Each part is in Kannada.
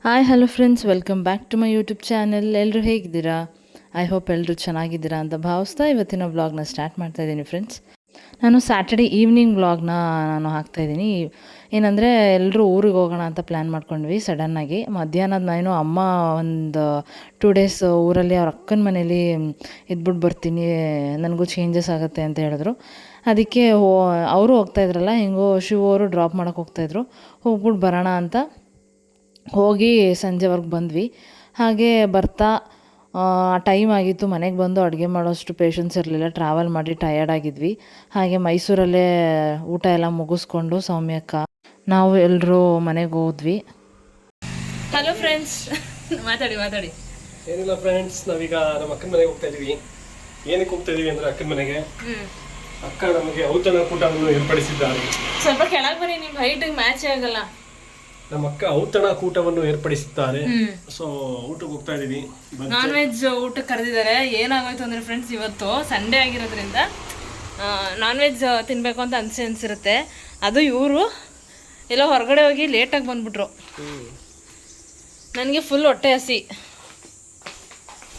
Hi hello friends, welcome back to my YouTube channel. ಎಲ್ಲರೂ ಹೇಗಿದ್ದೀರಾ? ಐ ಹೋಪ್ ಎಲ್ಲರೂ ಚೆನ್ನಾಗಿದ್ದೀರಾ ಅಂತ ಭಾವಿಸ್ತಾ ಇವತ್ತಿನ ವ್ಲಾಗ್ನ ಸ್ಟಾರ್ಟ್ ಮಾಡ್ತಾ ಇದ್ದೀನಿ ಫ್ರೆಂಡ್ಸ್. ನಾನು ಸ್ಯಾಟರ್ಡೆ ಈವ್ನಿಂಗ್ ವ್ಲಾಗ್ನ ನಾನು ಹಾಕ್ತಾಯಿದ್ದೀನಿ. ಏನಂದರೆ ಎಲ್ಲರೂ ಊರಿಗೆ ಹೋಗೋಣ ಅಂತ ಪ್ಲ್ಯಾನ್ ಮಾಡ್ಕೊಂಡ್ವಿ ಸಡನ್ನಾಗಿ. ಮಧ್ಯಾಹ್ನದ ನಾನು ಅಮ್ಮ ಒಂದು 2 ಡೇಸ್ ಊರಲ್ಲಿ ಅವ್ರ ಅಕ್ಕನ ಮನೇಲಿ ಇದ್ಬಿಟ್ಟು ಬರ್ತೀನಿ, ನನಗೂ ಚೇಂಜಸ್ ಆಗುತ್ತೆ ಅಂತ ಹೇಳಿದ್ರು. ಅದಕ್ಕೆ ಅವರು ಹೋಗ್ತಾಯಿದ್ರಲ್ಲ, ಹೆಂಗೋ ಶಿವ ಅವರು ಡ್ರಾಪ್ ಮಾಡೋಕ್ಕೆ ಹೋಗ್ತಾಯಿದ್ರು, ಹೋಗ್ಬಿಟ್ಟು ಬರೋಣ ಅಂತ ಹೋಗಿ ಸಂಜೆವರೆಗೆ ಬಂದ್ವಿ. ಹಾಗೆ ಬರ್ತಾ ಟೈಮ್ ಆಗಿತ್ತು. ಮನೆಗೆ ಬಂದು ಅಡುಗೆ ಮಾಡೋಷ್ಟು ಪೇಷನ್ಸ್ ಇರಲಿಲ್ಲ, ಟ್ರಾವೆಲ್ ಮಾಡಿ ಟಯರ್ಡ್ ಆಗಿದ್ವಿ. ಹಾಗೆ ಮೈಸೂರಲ್ಲೇ ಊಟ ಎಲ್ಲ ಮುಗಿಸ್ಕೊಂಡು ಸೌಮ್ಯಕ್ಕ ನಾವು ಎಲ್ಲರೂ ಮನೆಗೆ ಹೋದ್ವಿ. ಹಲೋ ಫ್ರೆಂಡ್ಸ್, ಮಾತಾಡಿ. ಏನಿಲ್ಲ ಫ್ರೆಂಡ್ಸ್, ನಾವೀಗ ನಮ್ಮ ಅಕ್ಕನ ಮನೆಗೆ ಹೋಗ್ತಾ ಇದೀವಿ. ಏನಕ್ಕೆ ಹೋಗ್ತಾ ಇದೀವಿ ಅಂದ್ರೆ ಅಕ್ಕನ ಮನೆಗೆ ಅಕ್ಕ ನಮಗೆ ಔತಣಕೂಟವನ್ನು ಏರ್ಪಡಿಸಿದ್ದಾರೆ. ಸ್ವಲ್ಪ ಕೆಳಗೆ ಬನ್ನಿ, ನಿಮ್ಮ ಹೈಟಿಗೆ ಮ್ಯಾಚ್ ಆಗಲ್ಲ. ನಮ್ಮ ಅಕ್ಕ ಔತಣಕೂಟವನ್ನು ಏರ್ಪಡಿಸಿದ್ದಾರೆ. ಸೊ ಊಟಕ್ಕೆ ಹೋಗ್ತಾ ಇದೀವಿ. ನಾನ್ ವೆಜ್ ಊಟಕ್ಕೆ ಕರೆದಿದ್ದಾರೆ. ಏನಾಗೋಯ್ತು ಅಂದರೆ ಫ್ರೆಂಡ್ಸ್, ಇವತ್ತು ಸಂಡೇ ಆಗಿರೋದ್ರಿಂದ ನಾನ್ ವೆಜ್ ತಿನ್ನಬೇಕು ಅಂತ ಅನಿಸಿರುತ್ತೆ. ಅದು ಇವರು ಎಲ್ಲೋ ಹೊರಗಡೆ ಹೋಗಿ ಲೇಟಾಗಿ ಬಂದ್ಬಿಟ್ರು. ನನಗೆ ಫುಲ್ ಹೊಟ್ಟೆ ಹಸಿ,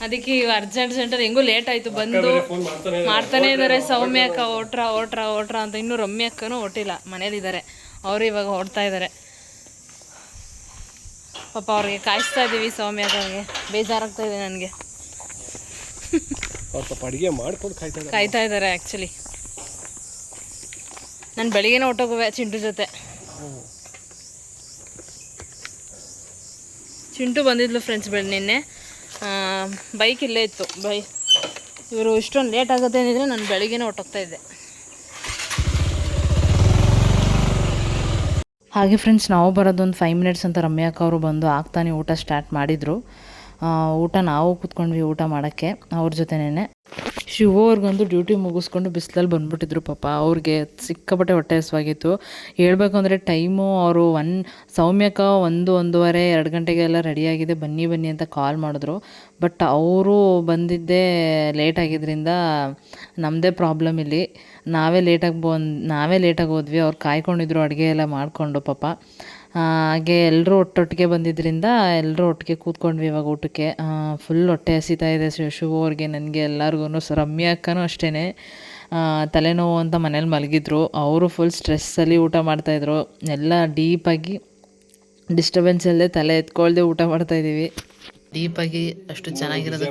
ಅದಕ್ಕೆ ಅರ್ಜೆಂಟಲ್ಲಿ ಹೆಂಗೂ ಲೇಟ್ ಆಯಿತು. ಬಂದು ಮಾಡ್ತಾನೆ ಇದ್ದಾರೆ ಸೌಮ್ಯ ಅಕ್ಕ, ಓಟ್ರ ಅಂತ. ಇನ್ನೂ ರಮ್ಯ ಅಕ್ಕನೂ ಹೊಟ್ಟಿಲ್ಲ, ಮನೇಲಿದ್ದಾರೆ. ಅವರು ಇವಾಗ ಹೊಡ್ತಾ ಇದ್ದಾರೆ. ಪಾಪ ಅವ್ರಿಗೆ ಕಾಯಿಸ್ತಾ ಇದ್ದೀವಿ. ಸೌಮ್ಯ ಅಕ್ಕನಿಗೆ ಬೇಜಾರಾಗ್ತಾ ಇದೆ ನನಗೆ. ಅಡುಗೆ ಮಾಡ್ಕೊಂಡು ಕಾಯ್ತಾ ಇದ್ದಾರೆ ಆ್ಯಕ್ಚುಲಿ. ನಾನು ಬೆಳಿಗ್ಗೆನೇ ಹೊಟ್ಟೋಗುವೆ ಚಿಂಟು ಜೊತೆ. ಚಿಂಟು ಬಂದಿದ್ಲು ಫ್ರೆಂಡ್ಸ್ ನಿನ್ನೆ. ಬೈಕ್ ಇಲ್ಲೇ ಇತ್ತು. ಇವರು ಇಷ್ಟೊಂದು ಲೇಟ್ ಆಗುತ್ತೆ ಏನಿದ್ರೆ ನಾನು ಬೆಳಿಗ್ಗೆನೇ ಹೊಟ್ಟೋಗ್ತಾ ಇದ್ದೆ. ಹಾಗೆ ಫ್ರೆಂಡ್ಸ್, ನಾವು ಬರೋದೊಂದು 5 ಮಿನಿಟ್ಸ್ ಅಂತ ರಮ್ಯಾಕ ಅವರು ಬಂದು ಆಗ್ತಾನೆ ಊಟ ಸ್ಟಾರ್ಟ್ ಮಾಡಿದರು. ಊಟ ನಾವು ಕೂತ್ಕೊಂಡ್ವಿ ಊಟ ಮಾಡೋಕ್ಕೆ ಅವ್ರ ಜೊತೆನೇ. ಶಿವ ಅವ್ರಿಗಂದು ಡ್ಯೂಟಿ ಮುಗಿಸ್ಕೊಂಡು ಬಿಸಿಲಲ್ಲಿ ಬಂದುಬಿಟ್ಟಿದ್ರು. ಪಾಪ ಅವ್ರಿಗೆ ಸಿಕ್ಕಾಪಟ್ಟೆ ಹೊಟ್ಟೆ ಹಸಿವಾಗಿತ್ತು. ಹೇಳ್ಬೇಕು ಅಂದರೆ ಟೈಮು ಅವರು ಸೌಮ್ಯಕ 1-1:30 2 ಗಂಟೆಗೆಲ್ಲ ರೆಡಿಯಾಗಿದೆ, ಬನ್ನಿ ಅಂತ ಕಾಲ್ ಮಾಡಿದ್ರು. ಬಟ್ ಅವರು ಬಂದಿದ್ದೇ ಲೇಟ್ ಆಗಿದ್ದರಿಂದ ನಮ್ಮದೇ ಪ್ರಾಬ್ಲಮ್ ಇಲ್ಲಿ. ನಾವೇ ಲೇಟಾಗಿ ಹೋದ್ವಿ. ಅವ್ರು ಕಾಯ್ಕೊಂಡಿದ್ರು ಅಡುಗೆ ಎಲ್ಲ ಮಾಡಿಕೊಂಡು ಪಾಪ. ಹಾಗೆ ಎಲ್ಲರೂ ಒಟ್ಟೊಟ್ಟಿಗೆ ಬಂದಿದ್ದರಿಂದ ಎಲ್ಲರೂ ಒಟ್ಟಿಗೆ ಕೂತ್ಕೊಂಡ್ವಿ ಇವಾಗ ಊಟಕ್ಕೆ. ಫುಲ್ ಹೊಟ್ಟೆ ಹಸಿತಾ ಇದೆ ಶಿವ ಅವ್ರಿಗೆ, ನನಗೆ, ಎಲ್ಲರಿಗೂ. ರಮ್ಯಾ ಅಕ್ಕನೂ ಅಷ್ಟೇ ತಲೆನೋವು ಅಂತ ಮನೇಲಿ ಮಲಗಿದ್ರು. ಅವರು ಫುಲ್ ಸ್ಟ್ರೆಸ್ಸಲ್ಲಿ ಊಟ ಮಾಡ್ತಾಯಿದ್ರು. ಎಲ್ಲ ಡೀಪಾಗಿ ಡಿಸ್ಟರ್ಬೆನ್ಸ್ ಇಲ್ಲದೆ ತಲೆ ಎತ್ಕೊಳ್ದೆ ಊಟ ಮಾಡ್ತಾಯಿದ್ದೀವಿ. ಡೀಪಾಗಿ ಅಷ್ಟು ಚೆನ್ನಾಗಿರೋದು.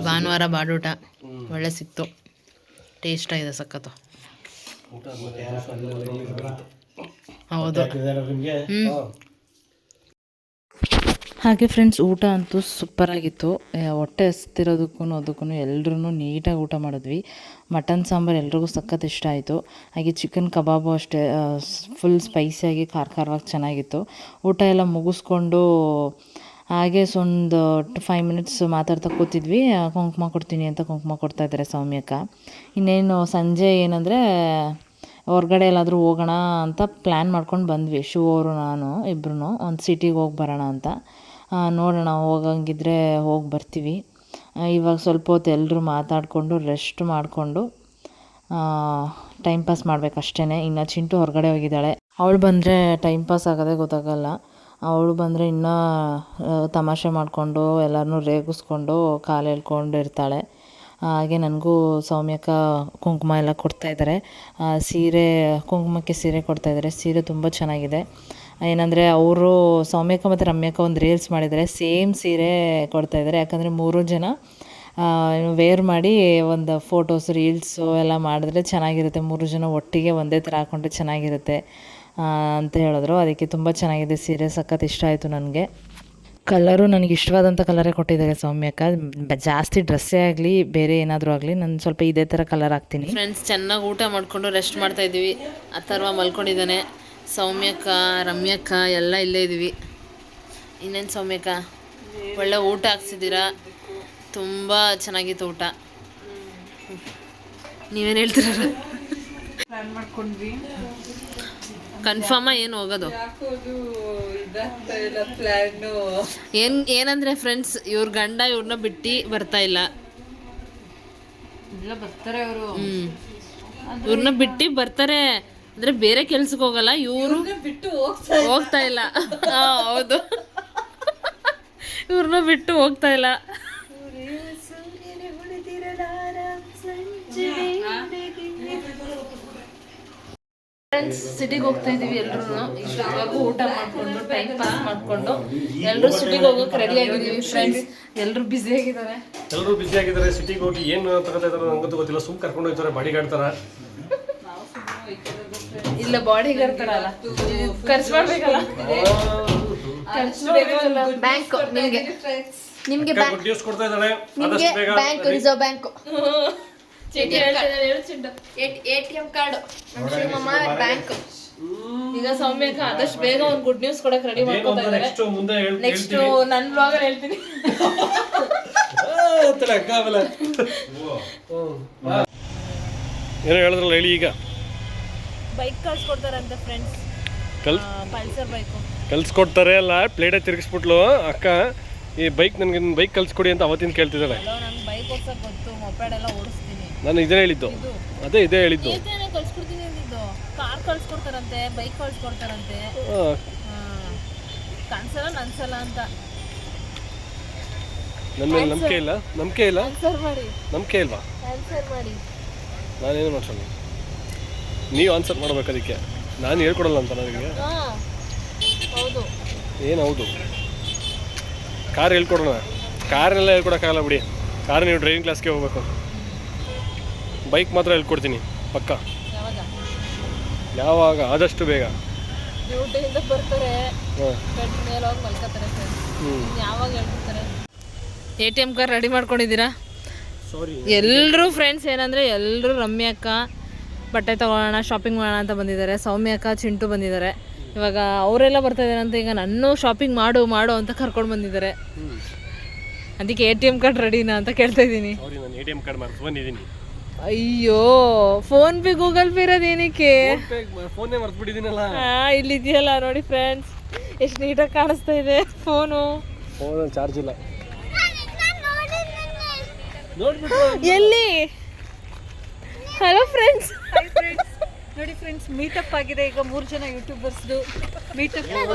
ಭಾನುವಾರ ಬಾಡೂಟ ಒಳ್ಳೆ ಸಿಕ್ತು, ಟೇಸ್ಟ್ ಆಗಿದೆ, ಸಖತ್ತು. ಹೌದು. ಹಾಗೆ ಫ್ರೆಂಡ್ಸ್, ಊಟ ಅಂತೂ ಸೂಪರಾಗಿತ್ತು. ಹೊಟ್ಟೆ ಹಸ್ತಿರೋದಕ್ಕೂ ಅದಕ್ಕೂ ಎಲ್ಲರೂ ನೀಟಾಗಿ ಊಟ ಮಾಡಿದ್ವಿ. ಮಟನ್ ಸಾಂಬಾರು ಎಲ್ರಿಗೂ ಸಖತ್ ಇಷ್ಟ ಆಯಿತು. ಹಾಗೆ ಚಿಕನ್ ಕಬಾಬು ಅಷ್ಟೇ ಫುಲ್ ಸ್ಪೈಸಿಯಾಗಿ ಖಾರವಾಗಿ ಚೆನ್ನಾಗಿತ್ತು. ಊಟ ಎಲ್ಲ ಮುಗಿಸ್ಕೊಂಡು ಹಾಗೆ ಒಂದು 5 ಮಿನಿಟ್ಸ್ ಮಾತಾಡ್ತಾ ಕೂತಿದ್ವಿ. ಕುಂಕುಮ ಕೊಡ್ತೀನಿ ಅಂತ ಕುಂಕುಮ ಕೊಡ್ತಾಯಿದ್ದಾರೆ ಸೌಮ್ಯಕ್ಕ. ಇನ್ನೇನು ಸಂಜೆ ಏನಂದರೆ ಹೊರ್ಗಡೆ ಎಲ್ಲಾದರೂ ಹೋಗೋಣ ಅಂತ ಪ್ಲ್ಯಾನ್ ಮಾಡ್ಕೊಂಡು ಬಂದ್ವಿ. ಶಿವ ಅವರು ನಾನು ಇಬ್ಬರೂ ಒಂದು ಸಿಟಿಗೆ ಹೋಗಿ ಬರೋಣ ಅಂತ. ನೋಡೋಣ, ಹೋಗಂಗಿದ್ರೆ ಹೋಗಿ ಬರ್ತೀವಿ. ಇವಾಗ ಸ್ವಲ್ಪ ಹೊತ್ತು ಎಲ್ಲರೂ ಮಾತಾಡಿಕೊಂಡು ರೆಸ್ಟ್ ಮಾಡಿಕೊಂಡು ಟೈಮ್ ಪಾಸ್ ಮಾಡಬೇಕಷ್ಟೇ. ಇನ್ನು ಚಿಂಟು ಹೊರಗಡೆ ಹೋಗಿದ್ದಾಳೆ. ಅವಳು ಬಂದರೆ ಟೈಮ್ ಪಾಸ್ ಆಗೋದೇ ಗೊತ್ತಾಗಲ್ಲ. ಅವಳು ಬಂದರೆ ಇನ್ನೂ ತಮಾಷೆ ಮಾಡಿಕೊಂಡು ಎಲ್ಲರನ್ನೂ ರೇಗಿಸ್ಕೊಂಡು ಕಾಲು ಎಳ್ಕೊಂಡು ಇರ್ತಾಳೆ. ಹಾಗೆ ನನಗೂ ಸೌಮ್ಯಕ್ಕ ಕುಂಕುಮ ಎಲ್ಲ ಕೊಡ್ತಾಯಿದ್ದಾರೆ. ಕುಂಕುಮಕ್ಕೆ ಸೀರೆ ಕೊಡ್ತಾಯಿದ್ದಾರೆ. ಸೀರೆ ತುಂಬ ಚೆನ್ನಾಗಿದೆ. ಏನಂದರೆ ಅವರು ಸೌಮ್ಯಕ್ಕ ಮತ್ತು ರಮ್ಯಕ್ಕ ಒಂದು ರೀಲ್ಸ್ ಮಾಡಿದ್ದಾರೆ, ಸೇಮ್ ಸೀರೆ ಕೊಡ್ತಾಯಿದ್ದಾರೆ. ಯಾಕಂದರೆ 3 ಜನ ವೇರ್ ಮಾಡಿ ಒಂದು ಫೋಟೋಸ್ ರೀಲ್ಸು ಎಲ್ಲ ಮಾಡಿದ್ರೆ ಚೆನ್ನಾಗಿರುತ್ತೆ. 3 ಜನ ಒಟ್ಟಿಗೆ ಒಂದೇ ಥರ ಹಾಕ್ಕೊಂಡ್ರೆ ಚೆನ್ನಾಗಿರುತ್ತೆ ಅಂತ ಹೇಳಿದ್ರು. ಅದಕ್ಕೆ ತುಂಬ ಚೆನ್ನಾಗಿದೆ ಸೀರೆ, ಸಖತ್ ಇಷ್ಟ ಆಯಿತು ನನಗೆ. ಕಲರು ನನಗೆ ಇಷ್ಟವಾದಂಥ ಕಲರೇ ಕೊಟ್ಟಿದ್ದಾರೆ ಸೌಮ್ಯಕ್ಕ. ಜಾಸ್ತಿ ಡ್ರೆಸ್ಸೇ ಆಗಲಿ ಬೇರೆ ಏನಾದರೂ ಆಗಲಿ ನಾನು ಸ್ವಲ್ಪ ಇದೇ ಥರ ಕಲರ್ ಹಾಕ್ತೀನಿ. ಫ್ರೆಂಡ್ಸ್, ಚೆನ್ನಾಗಿ ಊಟ ಮಾಡಿಕೊಂಡು ರೆಸ್ಟ್ ಮಾಡ್ತಾಯಿದ್ದೀವಿ. ಅಥರ್ವ ಮಲ್ಕೊಂಡಿದ್ದಾನೆ. ಸೌಮ್ಯಕ್ಕ, ರಮ್ಯಕ್ಕ ಎಲ್ಲ ಇಲ್ಲೇ ಇದ್ದೀವಿ. ಇನ್ನೇನು ಸೌಮ್ಯಕ್ಕ, ಒಳ್ಳೆ ಊಟ ಹಾಕ್ಸಿದ್ದೀರಾ, ತುಂಬ ಚೆನ್ನಾಗಿತ್ತು ಊಟ. ನೀವೇನು ಹೇಳ್ತೀರ? ಪ್ಲ್ಯಾನ್ ಮಾಡ್ಕೊಂಡ್ವಿ. ಕನ್ಫರ್ಮ ಏನು ಹೋಗೋದು ಏನಂದರೆ ಫ್ರೆಂಡ್ಸ್, ಇವ್ರ ಗಂಡ ಇವ್ರನ್ನ ಬಿಟ್ಟು ಬರ್ತಾ ಇಲ್ಲ. ಬರ್ತಾರೆ ಅವರು. ಇವ್ರನ್ನ ಬಿಟ್ಟು ಬರ್ತಾರೆ ಅಂದ್ರೆ ಬೇರೆ ಕೆಲ್ಸಕ್ಕೆ ಹೋಗಲ್ಲ, ಇವರು ಬಿಟ್ಟು ಹೋಗ್ತಾ ಇಲ್ಲ. ಹೌದು, ಇವ್ರನ್ನ ಬಿಟ್ಟು ಹೋಗ್ತಾ ಇಲ್ಲ. ಫ್ರೆಂಡ್ಸ್, ಸಿಟಿಗೆ ಹೋಗ್ತಾ ಇದೀವಿ ಎಲ್ರು. ಇಷ್ಟೊತ್ತಿಗೂ ಊಟ ಮಾಡ್ಕೊಂಡು ಟೈಮ್ ಪಾಸ್ ಮಾಡ್ಕೊಂಡು ಎಲ್ಲರೂ ಸಿಟಿಗೆ ಹೋಗೋಕೆ ರೆಡಿ ಆಗಿದೀವಿ ಫ್ರೆಂಡ್ಸ್. ಎಲ್ಲರೂ ಬ್ಯುಸಿ ಆಗಿದ್ದಾರೆ. ಸಿಟಿಗೆ ಹೋಗಿ ಏನು ತಗೋತಾ ಇದಾರೆ ನಂಗಂತೂ ಗೊತ್ತಿಲ್ಲ. ಸುಮ್ ಕರ್ಕೊಂಡು ಹೋಗ್ತಾರೆ, ಬಾಡಿ ಗಾರ್ಡ್ ತರ. ಇಲ್ಲ, ಬಾಡಿ ಗಾರ್ಡ್ ತರ ಅಲ್ಲ, ಖರ್ಚು ಮಾಡ್ಬೇಕಲ್ಲ. ಬ್ಯಾಂಕ್ ನಿಮ್ಗೆ ನ್ಯೂಸ್ ಕೊಡ್ತಾ ಇದ್ದಾರೆ. Bank, reserve bank, ATM card, bank. ಈಗ ಸೌಮ್ಯಕ್ಕ ಆದಷ್ಟು ಬೇಗ ಒಂದು ಗುಡ್ ನ್ಯೂಸ್ ಕೊಡಕ್ ರೆಡಿ ಮಾಡ್ಕೊತಾ ಇದ್ದಾರೆ. ನೆಕ್ಸ್ಟ್ ನನ್ನ ಬ್ಲಾಗ್ ಅಲ್ಲಿ ಹೇಳ್ತೀನಿ. ಏನೋ ಹೇಳಿದ್ರಲ್ಲ, ಹೇಳಿ ಈಗ. ಬೈಕ್ ಕಳ್ಸ್ಕೊಡ್ತಾರಂತೆ ಫ್ರೆಂಡ್ಸ್, ಪಲ್ಸರ್ ಬೈಕು ಕಲ್ಸ್ಕೊಡ್ತಾರೆ ಅಲ್ಲ, ಪ್ಲೇಟೇ ತಿರುಗಿಸ್ಬಿಟ್ಲು ಅಕ್ಕ. ಈ ಬೈಕ್ ನನಗೆ ಬೈಕ್ ಕಲ್ಸ್ಕೊಡಿ ಅಂತ ಅವತ್ತಿನ ಕೇಳ್ತಿದ್ದಾಳೆ. ನಂಗೆ ಬೈಕ್ ಓಡ್ಸಕ್ ಗೊತ್ತು, ಮೊಪೆಡ್ ಎಲ್ಲ ಓಡಿಸ್ತೀನಿ. ನಾನು ಇದೇ ಹೇಳಿದ್ದು, ಇದೇ ಹೇಳಿದ್ದು. ಕಳ್ಸ್ಕೊಡ್ತೀನಿ ಅಂದಿದ್ದು. Car ಕಳ್ಸ್ಕೊಡ್ತಾರಂತೆ, bike ಕಳ್ಸ್ಕೊಡ್ತಾರಂತೆ. ಕನ್ಸಲ್ಲ ನನ್ಸಲ್ಲ ಅಂತ. ನನ್ನ ಮೇಲೆ ನಂಬಿಕೆ ಇಲ್ಲ. ಆನ್ಸರ್ ಮಾಡಿ. ನಂಬಿಕೆ ಇಲ್ವಾ? ಆನ್ಸರ್ ಮಾಡಿ. ನಾನೇನು ಮಾಡ್ಸೋಣ, ನೀವು ಆನ್ಸರ್ ಮಾಡ್ಬೇಕು. ಅದಕ್ಕೆ ನಾನು ಹೇಳ್ಕೊಡಲ್ಲ ಅಂತ ನನಗೆ. ಹೌದು. ಏನು ಹೌದು? ಕಾರ್ ಹೇಳ್ಕೊಡೋಣ. ಕಾರನ್ನೆಲ್ಲ ಹೇಳ್ಕೊಡೋಕ್ಕಾಗಲ್ಲ ಬಿಡಿ. ಕಾರ್ ನೀವು ಡ್ರೈವಿಂಗ್ ಕ್ಲಾಸ್ಗೆ ಹೋಗ್ಬೇಕು. ಬೈಕ್ ಮಾತ್ರ ಹೇಳ್ಕೊಡ್ತೀನಿ ಪಕ್ಕ. ಯಾವಾಗ? ಆದಷ್ಟು ಬೇಗ. ಡ್ಯೂಟಿಯಿಂದ ಬರ್ತಾರೆ, ಬೆಡ್ ಮೇಲೆ ಹೋಗಿ ಮಲ್ಕೋತಾರೆ. ಯಾವಾಗ ಹೇಳ್ಕೊಡ್ತಾರೆ? ATM ಕಾರ್ಡ್ ರೆಡಿ ಮಾಡ್ಕೊಂಡಿದ್ದೀರಾ? ಸಾರಿ, ಎಲ್ಲರೂ ಫ್ರೆಂಡ್ಸ್ ಏನಂದರೆ ಎಲ್ಲರೂ ರಮ್ಯ ಅಕ್ಕ ಬಟ್ಟೆ ತೊಗೊಳ್ಳೋಣ, ಶಾಪಿಂಗ್ ಮಾಡೋಣ ಅಂತ ಬಂದಿದ್ದಾರೆ. ಸೌಮ್ಯ ಅಕ್ಕ, ಚಿಂಟು ಬಂದಿದ್ದಾರೆ. ಇವಾಗ ಅವರೆಲ್ಲ ಬರ್ತಾ ಇದ್ದಾರೆ ಅಂತ ಈಗ ನನ್ನೂ ಶಾಪಿಂಗ್ ಮಾಡು ಅಂತ ಕರ್ಕೊಂಡು ಬಂದಿದ್ದಾರೆ. ಅದಕ್ಕೆ ATM ಕಾರ್ಡ್ ರೆಡಿನಾ ಅಂತ ಕೇಳ್ತಾ ಇದ್ದೀನಿ. ನಾನು ATM ಕಾರ್ಡ್ ಮರ್ತು ಬಂದಿದ್ದೀನಿ. ಅಯ್ಯೋ, ಫೋನ್ ಪೇ ಗೂಗಲ್ ಪೇ ಇರೋದೇನಕ್ಕೆ? ಫೋನೇ ಮರ್ತು ಬಿಟ್ಟಿದ್ದೀನಲ್ಲ. ಇಲ್ಲಿದೆಯಲ್ಲ ನೋಡಿ ಫ್ರೆಂಡ್ಸ್, ಎಷ್ಟು ನೀಟಾಗಿ ಕಾಣಿಸ್ತಾ ಇದೆ ಫೋನು. ಫೋನಲ್ಲಿ ಚಾರ್ಜ್ ಇಲ್ಲ. ಎಲ್ಲಿ? Hello friends. ನೋಡಿ ಫ್ರೆಂಡ್ಸ್, ಮೀಟಪ್ ಆಗಿದೆ ಈಗ 3 ಜನ ಯೂಟ್ಯೂಬರ್ಸ್ದು ಮೀಟಪ್.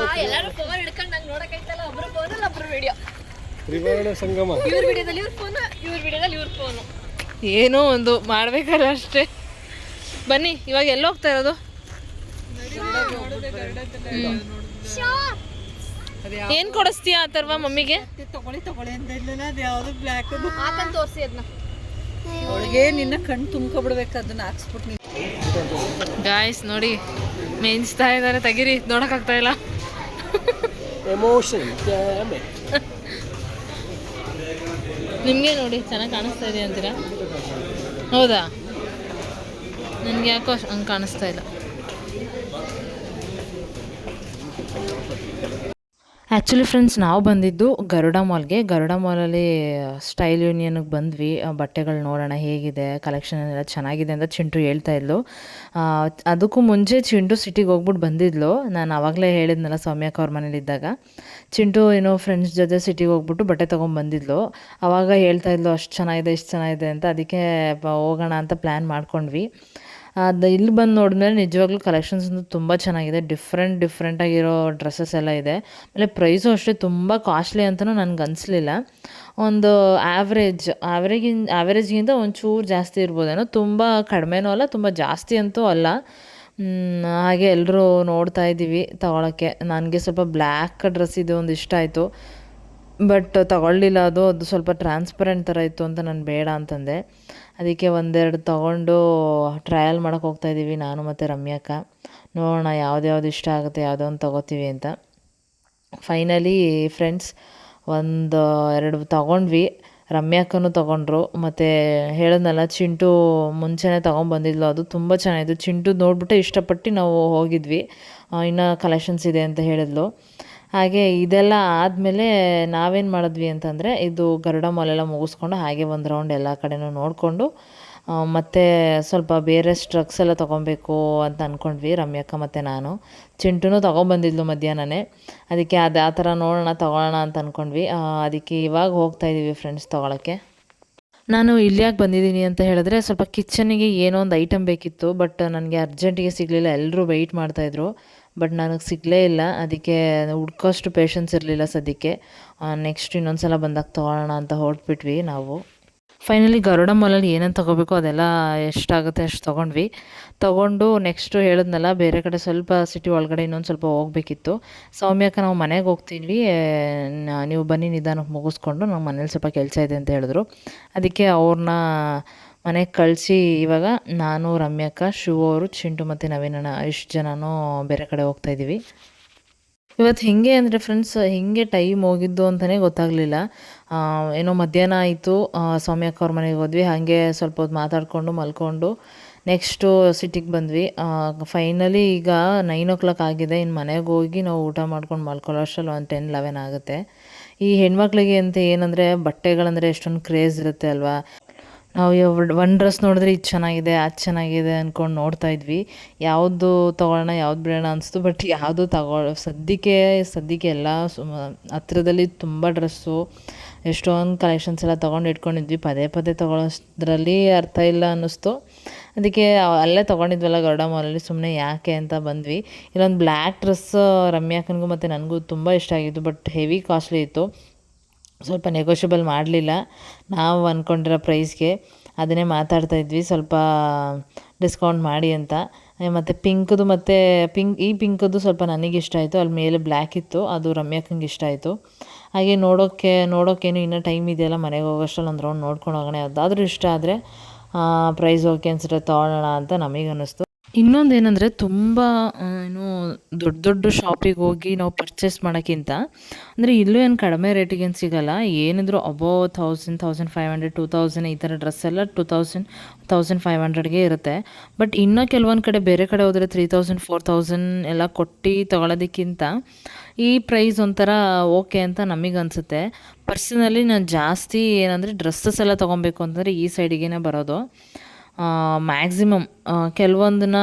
ಎಲ್ಲರೂ ಫೋನ್ ಹಿಡ್ಕೊಂಡು ನಂಗೆ ನೋಡಕ್ಕಾಯ್ತಲ್ಲ, ಒಬ್ರು ಫೋನಲ್ಲಿ ಒಬ್ರು ವಿಡಿಯೋ. ತ್ರಿವರ್ಣ ಸಂಗಮ. ಇವ್ರ ವಿಡಿಯೋದಲ್ಲಿ ಇವ್ರ ಫೋನು, ಇವ್ರ ವಿಡಿಯೋದಲ್ಲಿ ಇವ್ರ ಫೋನು. ಏನೋ ಒಂದು ಮಾಡಬೇಕಲ್ಲ ಅಷ್ಟೇ. ಬನ್ನಿ, ಇವಾಗ ಎಲ್ಲಿ ಹೋಗ್ತಾ ಇರೋದು? ಏನು ಕೊಡಿಸ್ತೀಯಾ ಅಥರ್ವ ಮಮ್ಮಿಗೆ? ತಗೊಳ್ಳಿ ಅಂತ ಇಲ್ಲನ, ಅದು ಯಾವುದು ಬ್ಲ್ಯಾಕ್ ಹಾಕಂತ ತೋರಿಸಿ ಅದನ್ನ. ಅವಳಿಗೆ ನಿನ್ನ ಕಣ್ಣು ತುಂಬ್ಕೊಬಿಡ್ಬೇಕು, ಅದನ್ನ ಹಾಕ್ಸ್ಬಿಟ್ಟು. ಗಾಯ್ಸ್ ನೋಡಿ, ಮೇಯಿಸ್ತಾ ಇದ್ದಾರೆ. ತೆಗೀರಿ, ನೋಡೋಕ್ಕಾಗ್ತಾ ಇಲ್ಲ. ಎಮೋಷನ್. ನಿಮಗೆ ನೋಡಿ ಚೆನ್ನಾಗಿ ಕಾಣಿಸ್ತಾ ಇದೆ ಅಂತೀರಾ? ಹೌದಾ? ನನಗೆ ಯಾಕೋ ಹಂಗೆ ಕಾಣಿಸ್ತಾ ಇಲ್ಲ. ಆ್ಯಕ್ಚುಲಿ ಫ್ರೆಂಡ್ಸ್, ನಾವು ಬಂದಿದ್ದು ಗರುಡ ಮಾಲ್ಗೆ. ಗರುಡ ಮಾಲಲ್ಲಿ ಸ್ಟೈಲ್ ಯೂನಿಯನ್ಗೆ ಬಂದ್ವಿ. ಬಟ್ಟೆಗಳು ನೋಡೋಣ ಹೇಗಿದೆ, ಕಲೆಕ್ಷನ್ ಎಲ್ಲ ಚೆನ್ನಾಗಿದೆ ಅಂತ ಚಿಂಟು ಹೇಳ್ತಾ ಇದ್ಲು. ಅದಕ್ಕೂ ಮುಂಚೆ ಚಿಂಟು ಸಿಟಿಗೆ ಹೋಗ್ಬಿಟ್ಟು ಬಂದಿದ್ಲು. ನಾನು ಆವಾಗಲೇ ಹೇಳಿದ್ನಲ್ಲ ಸೌಮ್ಯಕ್ಕ ಅವ್ರ ಮನೇಲಿದ್ದಾಗ. ಚಿಂಟು ಏನೋ ಫ್ರೆಂಡ್ಸ್ ಜೊತೆ ಸಿಟಿಗೆ ಹೋಗ್ಬಿಟ್ಟು ಬಟ್ಟೆ ತೊಗೊಂಬಂದಿದ್ಲು. ಆವಾಗ ಹೇಳ್ತಾ ಇದ್ಲು ಅಷ್ಟು ಚೆನ್ನಾಗಿದೆ, ಇಷ್ಟು ಚೆನ್ನಾಗಿದೆ ಅಂತ. ಅದಕ್ಕೆ ಹೋಗೋಣ ಅಂತ ಪ್ಲ್ಯಾನ್ ಮಾಡ್ಕೊಂಡ್ವಿ. ಅದು ಇಲ್ಲಿ ಬಂದು ನೋಡಿದ್ಮೇಲೆ ನಿಜವಾಗ್ಲೂ ಕಲೆಕ್ಷನ್ಸ್ ತುಂಬ ಚೆನ್ನಾಗಿದೆ. ಡಿಫ್ರೆಂಟಾಗಿರೋ ಡ್ರೆಸ್ಸಸ್ ಎಲ್ಲ ಇದೆ. ಆಮೇಲೆ ಪ್ರೈಸು ಅಷ್ಟೇ ತುಂಬ ಕಾಸ್ಟ್ಲಿ ಅಂತಲೂ ನನಗೆ ಅನಿಸ್ಲಿಲ್ಲ. ಒಂದು ಆ್ಯಾವ್ರೇಜ್ಗಿಂತ ಒಂಚೂರು ಜಾಸ್ತಿ ಇರ್ಬೋದೇನೋ. ತುಂಬ ಕಡಿಮೆನೂ ಅಲ್ಲ, ತುಂಬ ಜಾಸ್ತಿ ಅಂತೂ ಅಲ್ಲ. ಹಾಗೆ ಎಲ್ಲರೂ ನೋಡ್ತಾ ಇದ್ದೀವಿ ತೊಗೊಳಕ್ಕೆ. ನನಗೆ ಸ್ವಲ್ಪ ಬ್ಲ್ಯಾಕ್ ಡ್ರೆಸ್ ಇದು ಒಂದು ಇಷ್ಟ ಆಯಿತು, ಬಟ್ ತಗೊಳ್ಳಿಲ್ಲ. ಅದು ಸ್ವಲ್ಪ ಟ್ರಾನ್ಸ್ಪರೆಂಟ್ ಥರ ಇತ್ತು ಅಂತ ನಾನು ಬೇಡ ಅಂತಂದೆ. ಅದಕ್ಕೆ ಒಂದೆರಡು ತೊಗೊಂಡು ಟ್ರಯಲ್ ಮಾಡೋಕ್ಕೆ ಹೋಗ್ತಾಯಿದ್ದೀವಿ ನಾನು ಮತ್ತು ರಮ್ಯಕ್ಕ. ನೋಡೋಣ ಯಾವ್ದು ಇಷ್ಟ ಆಗುತ್ತೆ, ಯಾವುದೋ ಒಂದು ತೊಗೋತೀವಿ ಅಂತ. ಫೈನಲಿ ಫ್ರೆಂಡ್ಸ್, 1-2 ತೊಗೊಂಡ್ವಿ. ರಮ್ಯಕ್ಕನೂ ತೊಗೊಂಡ್ರು. ಮತ್ತು ಹೇಳಿದ್ನಲ್ಲ, ಚಿಂಟು ಮುಂಚೆನೇ ತೊಗೊಂಬಂದಿದ್ಲು. ಅದು ತುಂಬ ಚೆನ್ನಾಗಿತ್ತು. ಚಿಂಟು ನೋಡ್ಬಿಟ್ಟು ಇಷ್ಟಪಟ್ಟು ನಾವು ಹೋಗಿದ್ವಿ. ಇನ್ನೂ ಕಲೆಕ್ಷನ್ಸ್ ಇದೆ ಅಂತ ಹೇಳಿದ್ಲು. ಹಾಗೆ ಇದೆಲ್ಲ ಆದಮೇಲೆ ನಾವೇನು ಮಾಡಿದ್ವಿ ಅಂತಂದರೆ, ಇದು ಗರುಡ ಮಾಲೆಲ್ಲ ಮುಗಿಸ್ಕೊಂಡು ಹಾಗೆ ಒಂದು ರೌಂಡ್ ಎಲ್ಲ ಕಡೆನೂ ನೋಡಿಕೊಂಡು ಮತ್ತು ಸ್ವಲ್ಪ ಬೇರೆ ಸ್ಟ್ರಕ್ಸ್ ಎಲ್ಲ ತೊಗೊಬೇಕು ಅಂತ ಅಂದ್ಕೊಂಡ್ವಿ ರಮ್ಯಕ್ಕ ಮತ್ತು ನಾನು. ಚಿಂಟುನೂ ತೊಗೊಂಬಂದಿದ್ಲು ಮಧ್ಯಾಹ್ನನೇ. ಅದಕ್ಕೆ ಆ ಥರ ನೋಡೋಣ ತೊಗೊಳ್ಳೋಣ ಅಂತ ಅಂದ್ಕೊಂಡ್ವಿ. ಅದಕ್ಕೆ ಇವಾಗ ಹೋಗ್ತಾಯಿದ್ದೀವಿ ಫ್ರೆಂಡ್ಸ್ ತೊಗೊಳಕ್ಕೆ. ನಾನು ಇಲ್ಲಿ ಯಾಕೆ ಬಂದಿದ್ದೀನಿ ಅಂತ ಹೇಳಿದ್ರೆ ಸ್ವಲ್ಪ ಕಿಚನ್ನಿಗೆ ಏನೋ ಒಂದು ಐಟಮ್ ಬೇಕಿತ್ತು, ಬಟ್ ನನಗೆ ಅರ್ಜೆಂಟಿಗೆ ಸಿಗಲಿಲ್ಲ. ಎಲ್ಲರೂ ವೆಯ್ಟ್ ಮಾಡ್ತಾಯಿದ್ರು, ಬಟ್ ನನಗೆ ಸಿಗಲೇ ಇಲ್ಲ. ಅದಕ್ಕೆ ಹುಡ್ಕೋಷ್ಟು ಪೇಷನ್ಸ್ ಇರಲಿಲ್ಲ ಸದ್ಯಕ್ಕೆ. ನೆಕ್ಸ್ಟ್ ಇನ್ನೊಂದು ಸಲ ಬಂದಾಗ ತೊಗೊಳ್ಳೋಣ ಅಂತ ಹೊರಟ್ಬಿಟ್ವಿ ನಾವು. ಫೈನಲಿ ಗರುಡ ಮಾಲಲ್ಲಿ ಏನೇನು ತೊಗೋಬೇಕು ಅದೆಲ್ಲ ಎಷ್ಟಾಗುತ್ತೆ ಅಷ್ಟು ತೊಗೊಂಡು ನೆಕ್ಸ್ಟು ಹೇಳಿದ್ನಲ್ಲ, ಬೇರೆ ಕಡೆ ಸ್ವಲ್ಪ ಸಿಟಿ ಒಳಗಡೆ ಇನ್ನೊಂದು ಸ್ವಲ್ಪ ಹೋಗಬೇಕಿತ್ತು. ಸೌಮ್ಯಕ್ಕ ನಾವು ಮನೆಗೆ ಹೋಗ್ತೀವಿ, ನೀವು ಬನ್ನಿ ನಿಧಾನಕ್ಕೆ ಮುಗಿಸ್ಕೊಂಡು, ನಾವು ಮನೇಲಿ ಸ್ವಲ್ಪ ಕೆಲಸ ಇದೆ ಅಂತ ಹೇಳಿದ್ರು. ಅದಕ್ಕೆ ಅವ್ರನ್ನ ಮನೆಗೆ ಕಳಿಸಿ ಇವಾಗ ನಾನು, ರಮ್ಯಕ್ಕ, ಶಿವ ಅವರು, ಚಿಂಟು ಮತ್ತು ನವೀನಣ್ಣ ಇಷ್ಟು ಜನನೂ ಬೇರೆ ಕಡೆ ಹೋಗ್ತಾಯಿದ್ದೀವಿ. ಇವತ್ತು ಹೇಗೆ ಅಂದರೆ ಫ್ರೆಂಡ್ಸ್, ಹೇಗೆ ಟೈಮ್ ಹೋಗಿದ್ದು ಅಂತಲೇ ಗೊತ್ತಾಗಲಿಲ್ಲ. ಏನೋ ಮಧ್ಯಾಹ್ನ ಆಯಿತು, ಸೌಮ್ಯಕ್ಕ ಅವ್ರ ಮನೆಗೆ ಹೋದ್ವಿ. ಹಾಗೆ ಸ್ವಲ್ಪ ಹೊತ್ತು ಮಾತಾಡಿಕೊಂಡು ಮಲ್ಕೊಂಡು ನೆಕ್ಸ್ಟು ಸಿಟಿಗೆ ಬಂದ್ವಿ. ಫೈನಲಿ ಈಗ 9 ಆಗಿದೆ. ಇನ್ನು ಮನೆಗೆ ಹೋಗಿ ನಾವು ಊಟ ಮಾಡ್ಕೊಂಡು ಮಲ್ಕೊಳ್ಳೋ ಅಷ್ಟರಲ್ಲಿ ಒಂದು 10-11 ಆಗುತ್ತೆ. ಈ ಹೆಣ್ಮಕ್ಳಿಗೆ ಅಂತ ಏನಂದರೆ ಬಟ್ಟೆಗಳಂದರೆ ಎಷ್ಟೊಂದು ಕ್ರೇಜ್ ಇರುತ್ತೆ ಅಲ್ವಾ. ನಾವು ಒಂದು ಡ್ರೆಸ್ ನೋಡಿದ್ರೆ ಇದು ಚೆನ್ನಾಗಿದೆ, ಅದು ಚೆನ್ನಾಗಿದೆ ಅಂದ್ಕೊಂಡು ನೋಡ್ತಾ ಇದ್ವಿ. ಯಾವುದು ತೊಗೊಳ್ಳೋಣ ಯಾವ್ದು ಬಿಡೋಣ ಅನಿಸ್ತು, ಬಟ್ ಯಾವುದು ಸದ್ಯಕ್ಕೆ ಎಲ್ಲ ಹತ್ರದಲ್ಲಿ ತುಂಬ ಡ್ರೆಸ್ಸು, ಎಷ್ಟೊಂದು ಕಲೆಕ್ಷನ್ಸ್ ಎಲ್ಲ ತೊಗೊಂಡು ಇಟ್ಕೊಂಡಿದ್ವಿ. ಪದೇ ತೊಗೊಳ್ಳೋದ್ರಲ್ಲಿ ಅರ್ಥ ಇಲ್ಲ ಅನ್ನಿಸ್ತು. ಅದಕ್ಕೆ ಅಲ್ಲೇ ತೊಗೊಂಡಿದ್ವಲ್ಲ ಗರುಡ ಮಾಲಲ್ಲಿ, ಸುಮ್ಮನೆ ಯಾಕೆ ಅಂತ ಬಂದ್ವಿ. ಇಲ್ಲೊಂದು ಬ್ಲ್ಯಾಕ್ ಡ್ರೆಸ್ ರಮ್ಯಾಕನಿಗೂ ಮತ್ತು ನನಗೂ ತುಂಬ ಇಷ್ಟ ಆಗಿತ್ತು, ಬಟ್ ಹೆವಿ ಕಾಸ್ಟ್ಲಿ ಇತ್ತು. ಸ್ವಲ್ಪ ನೆಗೋಷಿಯಬಲ್ ಮಾಡಲಿಲ್ಲ ನಾವು ಅಂದ್ಕೊಂಡಿರೋ ಪ್ರೈಸ್ಗೆ. ಅದನ್ನೇ ಮಾತಾಡ್ತಾಯಿದ್ವಿ, ಸ್ವಲ್ಪ ಡಿಸ್ಕೌಂಟ್ ಮಾಡಿ ಅಂತ. ಮತ್ತು ಈ ಪಿಂಕದು ಸ್ವಲ್ಪ ನನಗೆ ಇಷ್ಟ ಆಯಿತು. ಅಲ್ಲಿ ಮೇಲೆ ಬ್ಲ್ಯಾಕ್ ಇತ್ತು, ಅದು ರಮ್ಯಾಕಂಗೆ ಇಷ್ಟ ಆಯಿತು. ಹಾಗೆ ನೋಡೋಕ್ಕೇನು ಇನ್ನೂ ಟೈಮ್ ಇದೆಯಲ್ಲ, ಮನೆಗೆ ಹೋಗೋಷ್ಟರಲ್ಲಿ ಒಂದು ರೌಂಡ್ ನೋಡ್ಕೊಂಡು ಹೋಗೋಣ. ಯಾವುದಾದ್ರೂ ಇಷ್ಟ ಆದರೆ ಪ್ರೈಸ್ ಓಕೆ ಅನ್ಸಿದ್ರೆ ತೊಗೊಳ್ಳೋಣ ಅಂತ ನಮಗೆ ಅನ್ನಿಸ್ತು. ಇನ್ನೊಂದೇನೆಂದರೆ ತುಂಬ ದೊಡ್ಡ ಶಾಪಿಗೆ ಹೋಗಿ ನಾವು ಪರ್ಚೇಸ್ ಮಾಡೋಕ್ಕಿಂತ ಅಂದರೆ ಇಲ್ಲೂ ಏನು ಕಡಿಮೆ ರೇಟಿಗೇನು ಸಿಗೋಲ್ಲ. ಏನಿದ್ರು ಅಬೋವ್ 1000, 1500, 2000 ಈ ಥರ ಡ್ರೆಸ್ ಎಲ್ಲ 2000, 1500ಗೆ ಇರುತ್ತೆ. ಬಟ್ ಇನ್ನೂ ಕೆಲವೊಂದು ಕಡೆ ಬೇರೆ ಕಡೆ ಹೋದರೆ 3000, 4000 ಎಲ್ಲ ಕೊಟ್ಟು ತೊಗೊಳೋದಕ್ಕಿಂತ ಈ ಪ್ರೈಸ್ ಒಂಥರ ಓಕೆ ಅಂತ ನಮಗೆ ಅನಿಸುತ್ತೆ. ಪರ್ಸನಲಿ ನಾನು ಜಾಸ್ತಿ ಏನಂದರೆ ಡ್ರೆಸ್ಸಸ್ ಎಲ್ಲ ತೊಗೊಬೇಕು ಅಂತಂದರೆ ಈ ಸೈಡಿಗೆ ಬರೋದು. ಮ್ಯಾಕ್ಸಿಮಮ್ ಕೆಲವೊಂದನ್ನ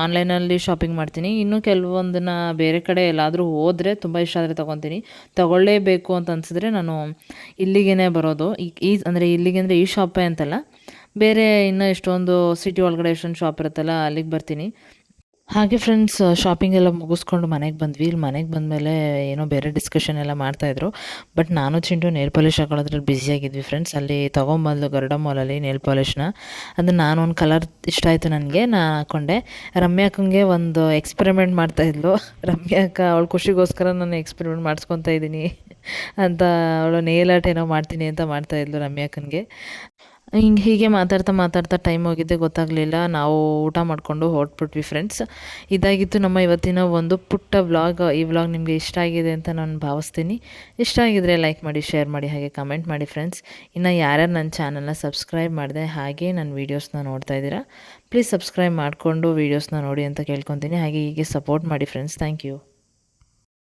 ಆನ್ಲೈನಲ್ಲಿ ಶಾಪಿಂಗ್ ಮಾಡ್ತೀನಿ, ಇನ್ನು ಕೆಲವೊಂದನ್ನು ಬೇರೆ ಕಡೆ ಎಲ್ಲಾದರೂ ಹೋದರೆ ತುಂಬ ಇಷ್ಟ ಆದರೆ ತೊಗೊತೀನಿ. ತೊಗೊಳ್ಳೇಬೇಕು ಅಂತ ಅನಿಸಿದ್ರೆ ನಾನು ಇಲ್ಲಿಗೇ ಬರೋದು. ಇಲ್ಲಿಗೆ ಅಂದರೆ ಈ ಶಾಪೇ ಅಂತಲ್ಲ, ಬೇರೆ ಇನ್ನೂ ಎಷ್ಟೊಂದು ಸಿಟಿ ಒಳಗಡೆ ಎಷ್ಟೊಂದು ಶಾಪ್ ಇರುತ್ತಲ್ಲ, ಅಲ್ಲಿಗೆ ಬರ್ತೀನಿ. ಹಾಗೆ ಫ್ರೆಂಡ್ಸ್, ಶಾಪಿಂಗ್ ಎಲ್ಲ ಮುಗಿಸ್ಕೊಂಡು ಮನೆಗೆ ಬಂದ್ವಿ. ಇಲ್ಲಿ ಮನೆಗೆ ಬಂದಮೇಲೆ ಏನೋ ಬೇರೆ ಡಿಸ್ಕಷನ್ ಎಲ್ಲ ಮಾಡ್ತಾಯಿದ್ರು, ಬಟ್ ನಾನು ಚಿಂಟು ನೇಲ್ ಪಾಲಿಶ್ ಹಾಕೊಳ್ಳೋದ್ರಲ್ಲಿ ಬ್ಯುಸಿಯಾಗಿದ್ವಿ ಫ್ರೆಂಡ್ಸ್. ಅಲ್ಲಿ ತೊಗೊಂಬಂದು ಗರುಡ ಮಾಲಲ್ಲಿ ನೇಲ್ ಪಾಲಿಶ್ನ, ಅದನ್ನು ನಾನು ಒಂದು ಕಲರ್ ಇಷ್ಟ ಆಯಿತು ನನಗೆ, ನಾನು ಹಾಕ್ಕೊಂಡೆ. ರಮ್ಯಾಕಂಗೆ ಒಂದು ಎಕ್ಸ್ಪೆರಿಮೆಂಟ್ ಮಾಡ್ತಾಯಿದ್ಲು. ರಮ್ಯಾಕ ಅವಳು ಖುಷಿಗೋಸ್ಕರ ನಾನು ಎಕ್ಸ್ಪೆರಿಮೆಂಟ್ ಮಾಡಿಸ್ಕೊತಾ ಇದ್ದೀನಿ ಅಂತ, ಅವಳು ನೇಲ್ ಆರ್ಟ್ ಏನೋ ಮಾಡ್ತೀನಿ ಅಂತ ಮಾಡ್ತಾಯಿದ್ಲು ರಮ್ಯಾಕನಿಗೆ. ಹೀಗೆ ಮಾತಾಡ್ತಾ ಟೈಮ್ ಹೋಗಿದ್ದೆ ಗೊತ್ತಾಗಲಿಲ್ಲ. ನಾವು ಊಟ ಮಾಡಿಕೊಂಡು ಹೊರಟ್ಬಿಟ್ವಿ ಫ್ರೆಂಡ್ಸ್. ಇದಾಗಿತ್ತು ನಮ್ಮ ಇವತ್ತಿನ ಒಂದು ಪುಟ್ಟ ವ್ಲಾಗ್. ಈ ವ್ಲಾಗ್ ನಿಮಗೆ ಇಷ್ಟ ಆಗಿದೆ ಅಂತ ನಾನು ಭಾವಿಸ್ತೀನಿ. ಇಷ್ಟ ಆಗಿದರೆ ಲೈಕ್ ಮಾಡಿ, ಶೇರ್ ಮಾಡಿ, ಹಾಗೆ ಕಮೆಂಟ್ ಮಾಡಿ ಫ್ರೆಂಡ್ಸ್. ಇನ್ನು ಯಾರ್ಯಾರು ನನ್ನ ಚಾನಲ್ನ ಸಬ್ಸ್ಕ್ರೈಬ್ ಮಾಡಿದೆ, ಹಾಗೆ ನನ್ನ ವೀಡಿಯೋಸ್ನ ನೋಡ್ತಾ ಇದ್ದೀರಾ, ಪ್ಲೀಸ್ ಸಬ್ಸ್ಕ್ರೈಬ್ ಮಾಡಿಕೊಂಡು ವೀಡಿಯೋಸ್ನ ನೋಡಿ ಅಂತ ಕೇಳ್ಕೊತೀನಿ. ಹಾಗೆ ಹೀಗೆ ಸಪೋರ್ಟ್ ಮಾಡಿ ಫ್ರೆಂಡ್ಸ್. Thank you.